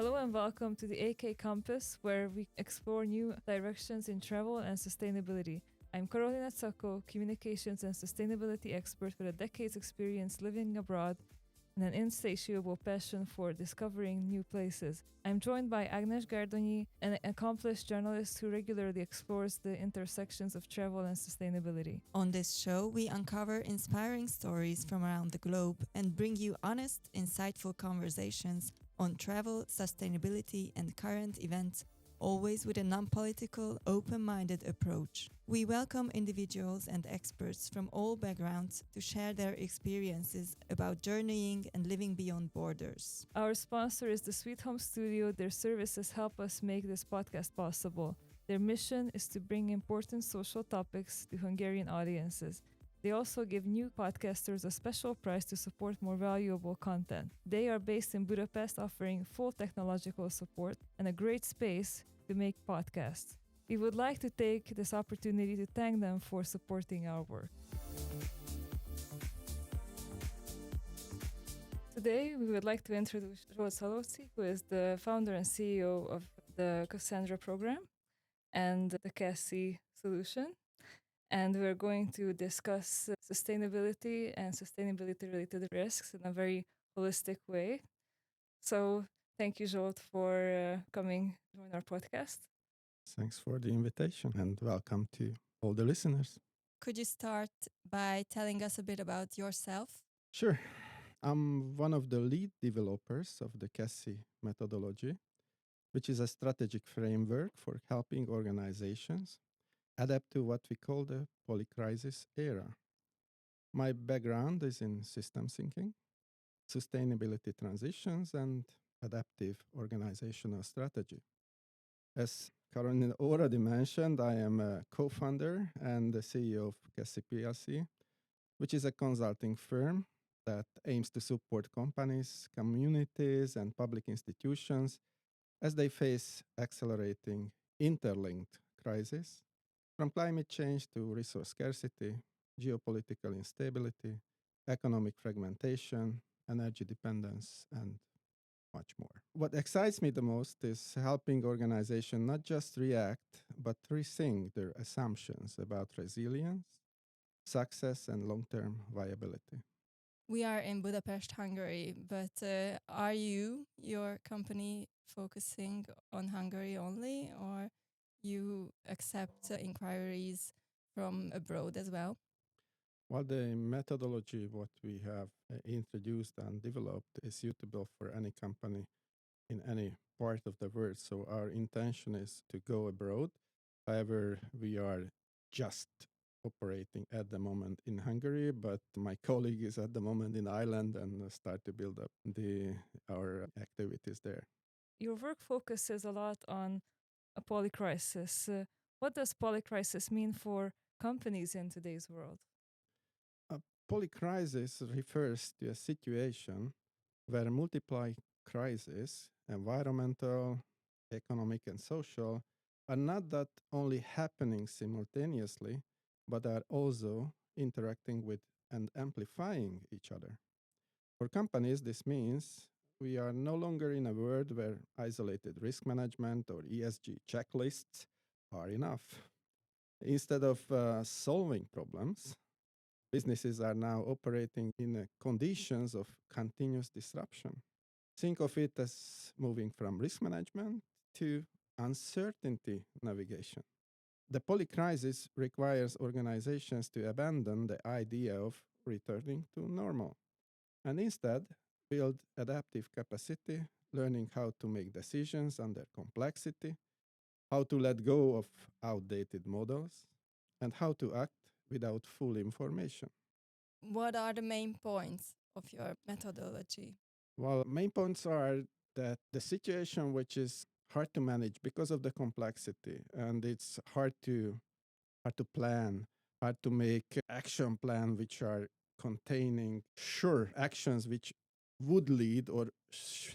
Hello and welcome to the AK Campus, where we explore new directions in travel and sustainability. I'm Carolina Tsako, communications and sustainability expert with a decade's experience living abroad and an insatiable passion for discovering new places. I'm joined by Agnes Gardoni, an accomplished journalist who regularly explores the intersections of travel and sustainability. On this show, we uncover inspiring stories from around the globe and bring you honest, insightful conversations on travel, sustainability, and current events, always with a non-political, open-minded approach. We welcome individuals and experts from all backgrounds to share their experiences about journeying and living beyond borders. Our sponsor is the Sweet Home Studio. Their services help us make this podcast possible. Their mission is to bring important social topics to Hungarian audiences. They also give new podcasters a special price to support more valuable content. They are based in Budapest, offering full technological support and a great space to make podcasts. We would like to take this opportunity to thank them for supporting our work. Today, we would like to introduce Zsolt Szalóci, who is the founder and CEO of the Cassandra program and the Cassie solution. And we're going to discuss sustainability and sustainability-related risks in a very holistic way. So thank you, Zsolt, for coming to join our podcast. Thanks for the invitation and welcome to all the listeners. Could you start by telling us a bit about yourself? Sure. I'm one of the lead developers of the Cassie methodology, which is a strategic framework for helping organizations adapt to what we call the polycrisis era. My background is in system thinking, sustainability transitions, and adaptive organizational strategy. As Carolina already mentioned, I am a co-founder and the CEO of Cassie PLC, which is a consulting firm that aims to support companies, communities, and public institutions as they face accelerating interlinked crises, from climate change to resource scarcity, geopolitical instability, economic fragmentation, energy dependence, and much more. What excites me the most is helping organizations not just react, but rethink their assumptions about resilience, success, and long-term viability. We are in Budapest, Hungary, but are your company, focusing on Hungary only, or you accept inquiries from abroad as well? Well, the methodology what we have introduced and developed is suitable for any company in any part of the world. So our intention is to go abroad. However, we are just operating at the moment in Hungary, but my colleague is at the moment in Ireland and start to build up our activities there. Your work focuses a lot on a polycrisis. What does polycrisis mean for companies in today's world? A polycrisis refers to a situation where multiple crises, environmental, economic, and social, are not that only happening simultaneously, but are also interacting with and amplifying each other. For companies, this means we are no longer in a world where isolated risk management or ESG checklists are enough. Instead of solving problems, businesses are now operating in conditions of continuous disruption. Think of it as moving from risk management to uncertainty navigation. The polycrisis requires organizations to abandon the idea of returning to normal and instead build adaptive capacity, learning how to make decisions under complexity, how to let go of outdated models, and how to act without full information. What are the main points of your methodology? Well, main points are that the situation which is hard to manage because of the complexity, and it's hard to plan, hard to make action plan which are containing sure actions which would lead or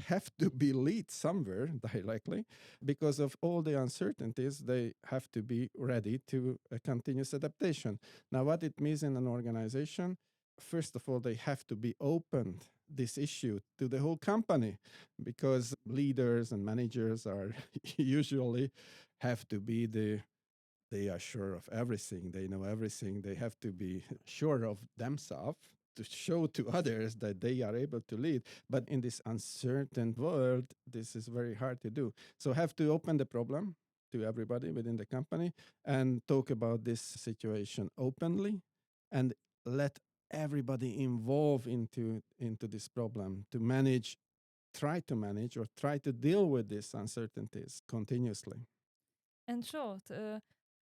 have to be lead somewhere directly. Because of all the uncertainties, they have to be ready to a continuous adaptation. Now, what it means in an organization, first of all, they have to be open this issue to the whole company, because leaders and managers are usually have to be they are sure of everything, they know everything, they have to be sure of themselves to show to others that they are able to lead. But in this uncertain world, this is very hard to do. So have to open the problem to everybody within the company and talk about this situation openly, and let everybody involve into this problem to manage, try to manage or try to deal with these uncertainties continuously. And short,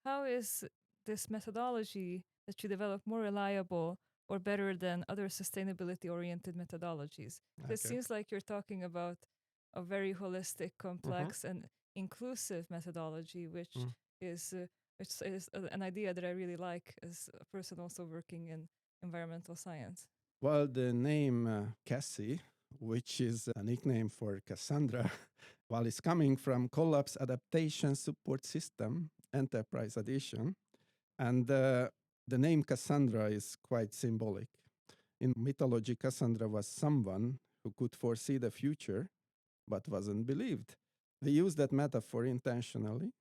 how is this methodology that you develop more reliable or better than other sustainability oriented methodologies? It Okay. seems like you're talking about a very holistic, complex, and inclusive methodology, which Mm. is an idea that I really like as a person also working in environmental science. Well, the name Cassie, which is a nickname for Cassandra, while it's coming from Collapse Adaptation Support System Enterprise Edition. And the name Cassandra is quite symbolic. In mythology, Cassandra was someone who could foresee the future but wasn't believed. We use that metaphor intentionally.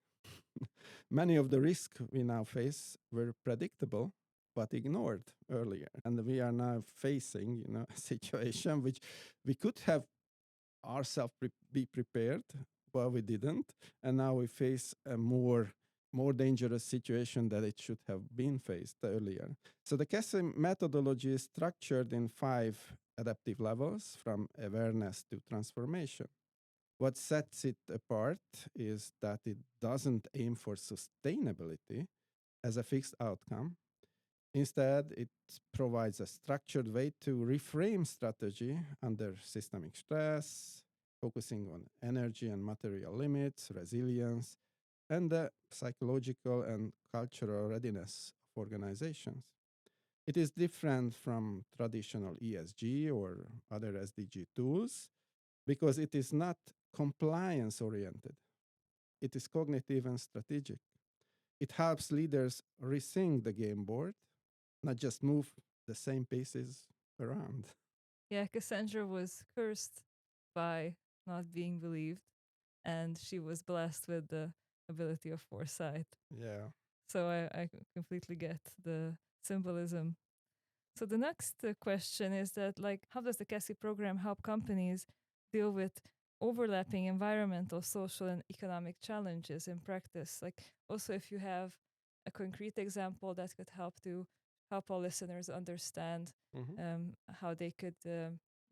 Many of the risks we now face were predictable but ignored earlier. And we are now facing, a situation which we could have ourselves be prepared, but we didn't. And now we face a more dangerous situation that it should have been faced earlier. So the CASE methodology is structured in 5 adaptive levels, from awareness to transformation. What sets it apart is that it doesn't aim for sustainability as a fixed outcome. Instead, it provides a structured way to reframe strategy under systemic stress, focusing on energy and material limits, resilience, and the psychological and cultural readiness of organizations. It is different from traditional ESG or other SDG tools because it is not compliance oriented, it is cognitive and strategic. It helps leaders rethink the game board, not just move the same pieces around. Yeah, Cassandra was cursed by not being believed, and she was blessed with the ability of foresight. Yeah. So I completely get the symbolism. So the next question is that, like, how does the CASI program help companies deal with overlapping environmental, social, and economic challenges in practice? Like, also, if you have a concrete example that could help our listeners understand Mm-hmm. how they could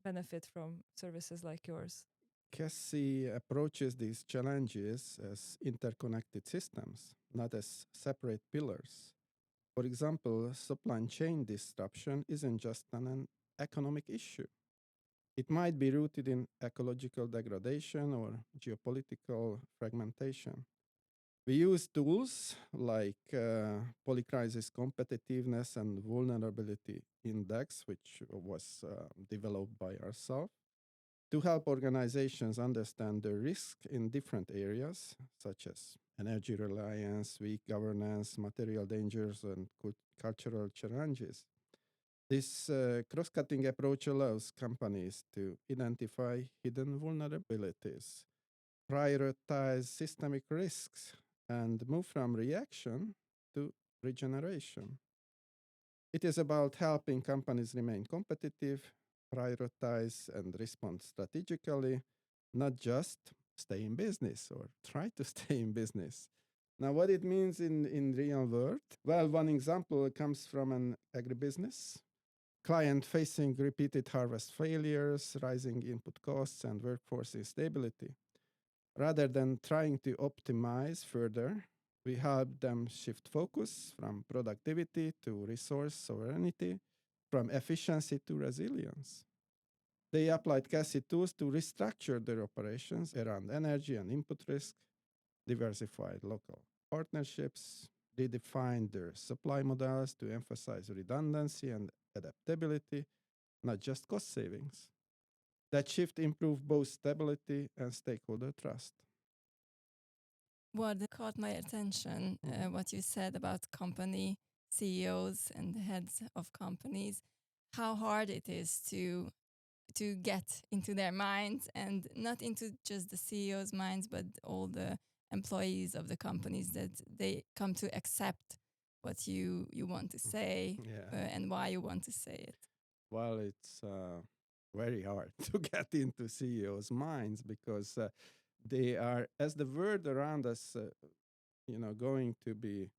benefit from services like yours. Cassie approaches these challenges as interconnected systems, not as separate pillars. For example, supply chain disruption isn't just an economic issue. It might be rooted in ecological degradation or geopolitical fragmentation. We use tools like Polycrisis Competitiveness and Vulnerability Index, which was developed by ourselves, to help organizations understand the risk in different areas, such as energy reliance, weak governance, material dangers, and cultural challenges. This cross cutting approach allows companies to identify hidden vulnerabilities, prioritize systemic risks, and move from reaction to regeneration. It is about helping companies remain competitive, prioritize and respond strategically, not just stay in business or try to stay in business. Now, what it means in real world? Well, one example comes from an agribusiness client facing repeated harvest failures, rising input costs, and workforce instability. Rather than trying to optimize further, we help them shift focus from productivity to resource sovereignty, from efficiency to resilience. They applied CASI tools to restructure their operations around energy and input risk, diversified local partnerships, redefined their supply models to emphasize redundancy and adaptability, not just cost savings. That shift improved both stability and stakeholder trust. What caught my attention, what you said about company CEOs and heads of companies, how hard it is to to get into their minds, and not into just the CEO's minds, but all the employees of the companies, that they come to accept what you want to say, Yeah. and why you want to say it. Well, it's very hard to get into CEOs' minds because they are, as the world around us, going to be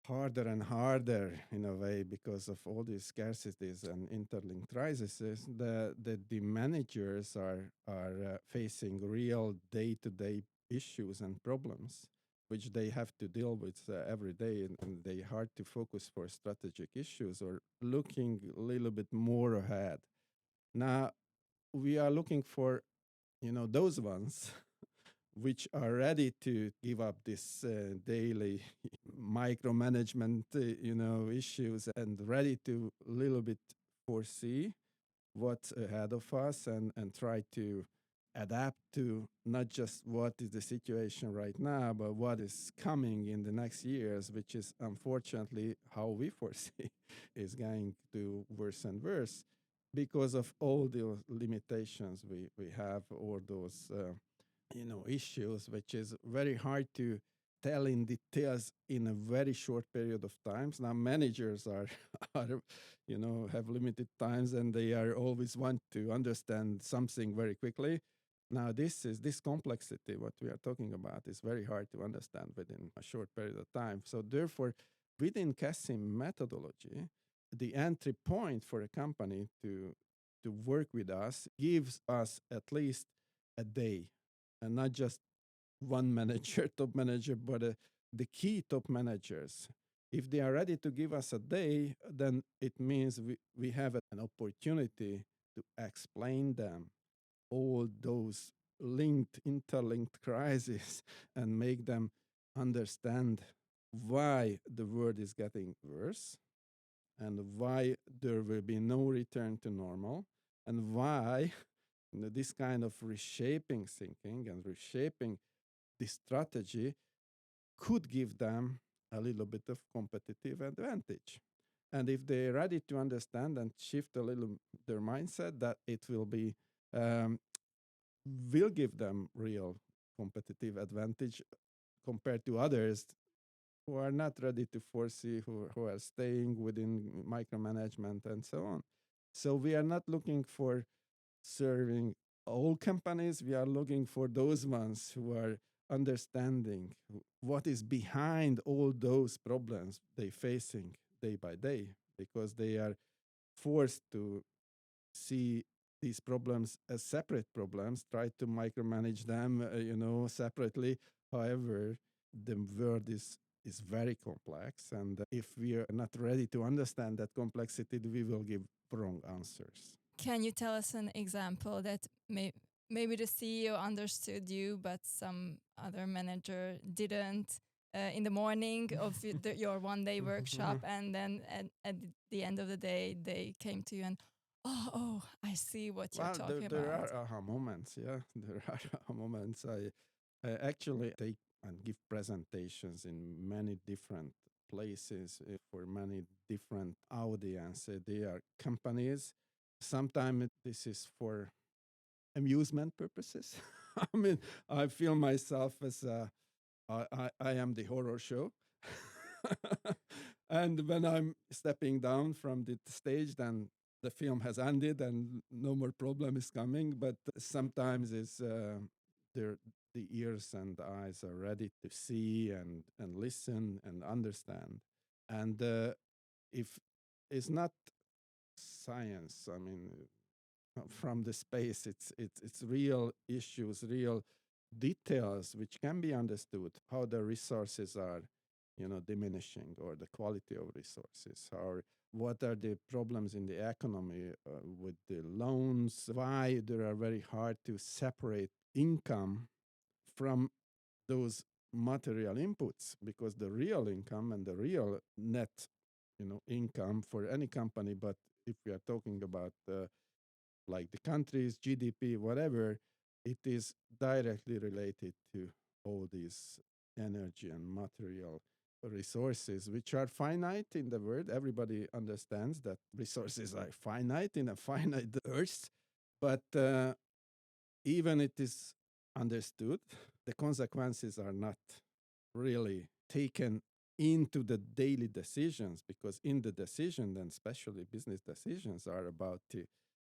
harder and harder in a way because of all these scarcities and interlinked crises. The managers are facing real day-to-day issues and problems which they have to deal with every day, and they hard to focus for strategic issues or looking a little bit more ahead. Now we are looking for those ones which are ready to give up this daily micromanagement issues, and ready to little bit foresee what's ahead of us, and try to adapt to not just what is the situation right now, but what is coming in the next years, which is unfortunately how we foresee is going to worse and worse because of all the limitations we have, or those issues, which is very hard to tell in details in a very short period of times. Now managers are are have limited times, and they are always want to understand something very quickly. Now this complexity what we are talking about is very hard to understand within a short period of time. So therefore, within Cassim methodology, the entry point for a company to work with us gives us at least a day, and not just one manager, top manager, but the key top managers. If they are ready to give us a day, then it means we have an opportunity to explain them all those interlinked crises and make them understand why the world is getting worse, and why there will be no return to normal, and why this kind of reshaping thinking and reshaping this strategy could give them a little bit of competitive advantage. And if they're ready to understand and shift a little their mindset, that it um, will give them real competitive advantage compared to others who are not ready to foresee, who are staying within micromanagement and so on. So we are not looking for serving all companies. We are looking for those ones who are understanding what is behind all those problems they facing day by day, because they are forced to see these problems as separate problems, try to micromanage them, separately. However, the world is very complex, and if we are not ready to understand that complexity, we will give wrong answers. Can you tell us an example that maybe the CEO understood you, but some other manager didn't, in the morning of your one-day workshop, and then at the end of the day, they came to you and, oh, I see what you're Well, talking there about. are aha moments. Yeah, there are aha moments. I actually take and give presentations in many different places for many different audience. They are companies. Sometimes this is for amusement purposes. I mean, I feel myself as I am the horror show. And when I'm stepping down from the stage, then the film has ended and no more problem is coming. But sometimes it's the ears and the eyes are ready to see and listen and understand. And if it's not science, I mean, from the space, it's real issues, real details which can be understood. How the resources are, diminishing, or the quality of resources, or what are the problems in the economy with the loans, why they are very hard to separate income from those material inputs, because the real income and the real net income for any company, but if we are talking about like the country's GDP, whatever, it is directly related to all these energy and material resources, which are finite in the world. Everybody understands that resources are finite in a finite earth. But even it is understood, the consequences are not really taken into the daily decisions, because in the decision, then especially business decisions are about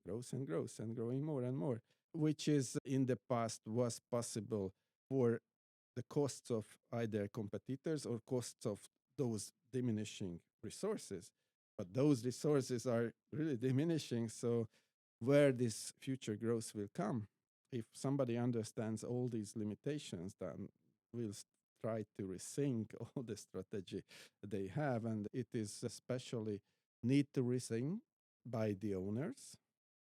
growth and growth and growing more and more, which is in the past was possible for the costs of either competitors or costs of those diminishing resources. But those resources are really diminishing. So where this future growth will come, if somebody understands all these limitations, then we'll try to rethink all the strategy they have. And it is especially need to rethink by the owners,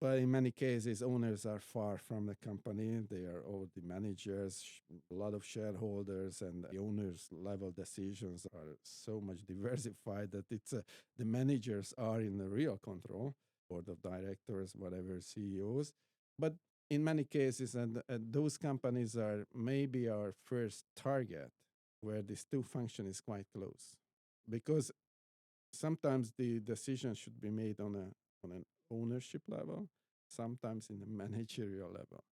but in many cases, owners are far from the company. They are all the managers, a lot of shareholders, and the owners' level decisions are so much diversified that the managers are in the real control, board of directors, whatever, CEOs. But in many cases, and those companies are maybe our first target where these two functions is quite close, because sometimes the decision should be made on an ownership level, sometimes in a managerial level.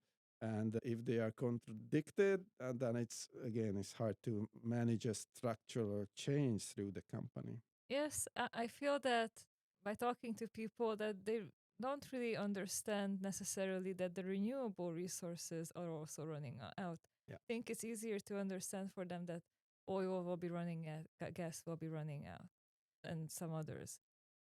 And if they are contradicted, then it's hard to manage a structural change through the company. Yes, I feel that by talking to people that they don't really understand necessarily that the renewable resources are also running out. Yeah. I think it's easier to understand for them that oil will be running out, gas will be running out, and some others.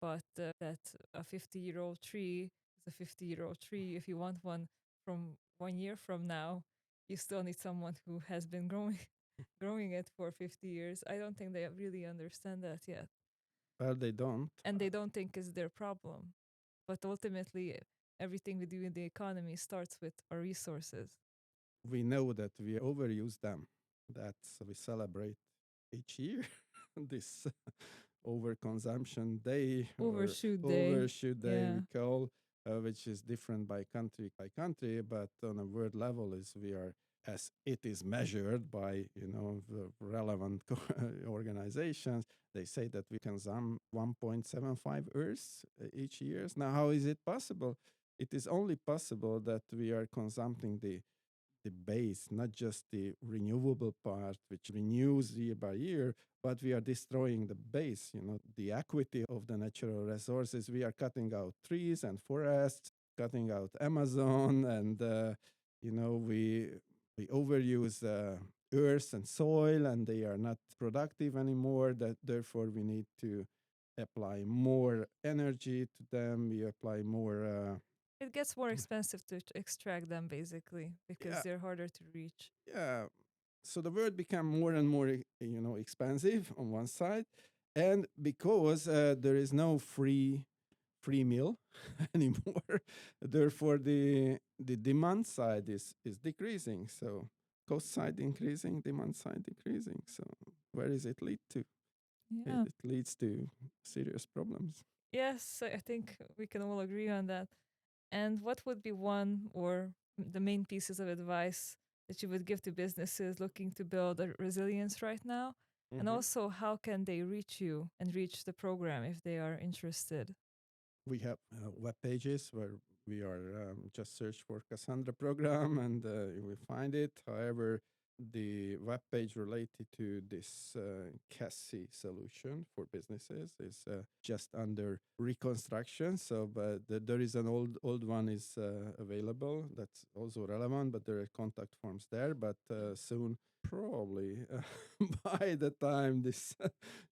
But that a 50-year-old tree is a 50-year-old tree. If you want one from 1 year from now, you still need someone who has been growing growing it for 50 years. I don't think they really understand that yet. Well, they don't. And they don't think it's their problem. But ultimately, everything we do in the economy starts with our resources. We know that we overuse them. That's we celebrate each year this overconsumption day or Overshoot day. overshoot day Yeah. we call, which is different by country, but on a world level is we are, as it is measured by the relevant organizations, they say that we consume 1.75 earths each year. Now, how is it possible? It is only possible that we are consuming the base, not just the renewable part, which renews year by year, but we are destroying the base, the equity of the natural resources. We are cutting out trees and forests, cutting out Amazon, and we overuse earth and soil, and they are not productive anymore. That therefore we need to apply more energy to them. We apply more. It gets more expensive to extract them basically because Yeah, they're harder to reach. yeah. So the world became more and more expensive on one side, and because there is no free meal anymore, therefore the demand side is decreasing. So cost side increasing, demand side decreasing. So where does it lead to? Yeah. It leads to serious problems. Yes, I think we can all agree on that. And what would be one or the main pieces of advice that you would give to businesses looking to build a resilience right now? And Mhm. also, how can they reach you and reach the program if they are interested? We have web pages where we are just search for Cassandra program, and you will find it. However, the web page related to this Cassie solution for businesses is just under reconstruction. So, but there is an old one is available that's also relevant, but there are contact forms there. But soon, probably by the time this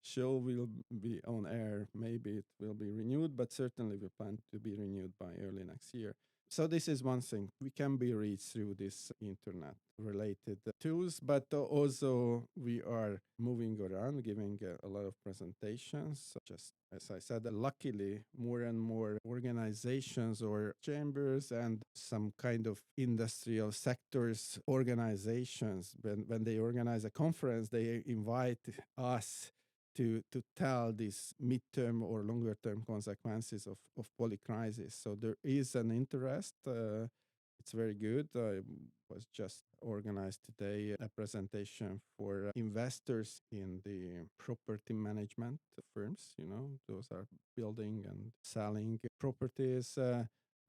show will be on air, maybe it will be renewed, but certainly we plan to be renewed by early next year. So this is one thing. We can be reached through this internet related tools, but also we are moving around, giving a lot of presentations. Just as I said, luckily more and more organizations or chambers and some kind of industrial sectors organizations, when they organize a conference, they invite us to tell these midterm or longer term consequences of polycrisis. So there is an interest. It's very good. I was just organized today a presentation for investors in the property management firms. Those are building and selling properties.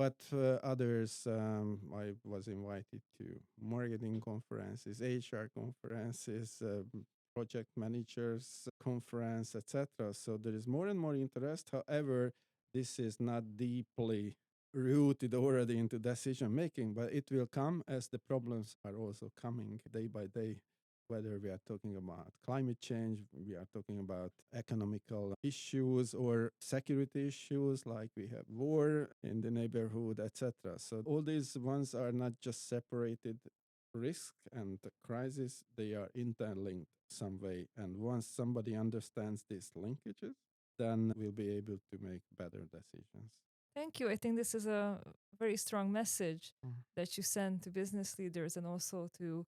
But others, I was invited to marketing conferences, HR conferences, project managers conference, etc. So there is more and more interest. However, this is not deeply rooted already into decision making, but it will come as the problems are also coming day by day. Whether we are talking about climate change, we are talking about economical issues or security issues like we have war in the neighborhood, etc. So all these ones are not just separated risk and crisis, they are interlinked some way. And once somebody understands these linkages, then we'll be able to make better decisions. Thank you. I think this is a very strong message Mm. that you send to business leaders and also to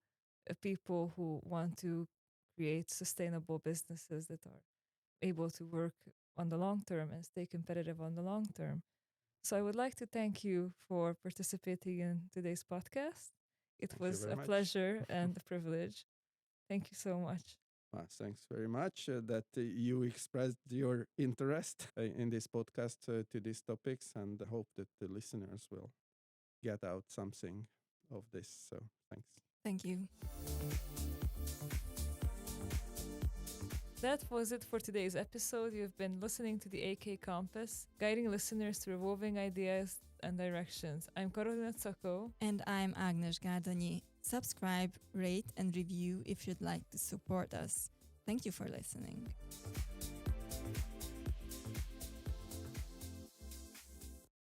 people who want to create sustainable businesses that are able to work on the long term and stay competitive on the long term. So I would like to thank you for participating in today's podcast. It Thank you was very a much. pleasure and a privilege. Thank you so much. Thanks very much that you expressed your interest in this podcast to these topics, and I hope that the listeners will get out something of this. So thanks. Thank you. That was it for today's episode. You've been listening to the AK Compass, guiding listeners to revolving ideas and directions. I'm Karolina Tsako. And I'm Agnes Gárdonyi. Subscribe, rate, and review if you'd like to support us. Thank you for listening.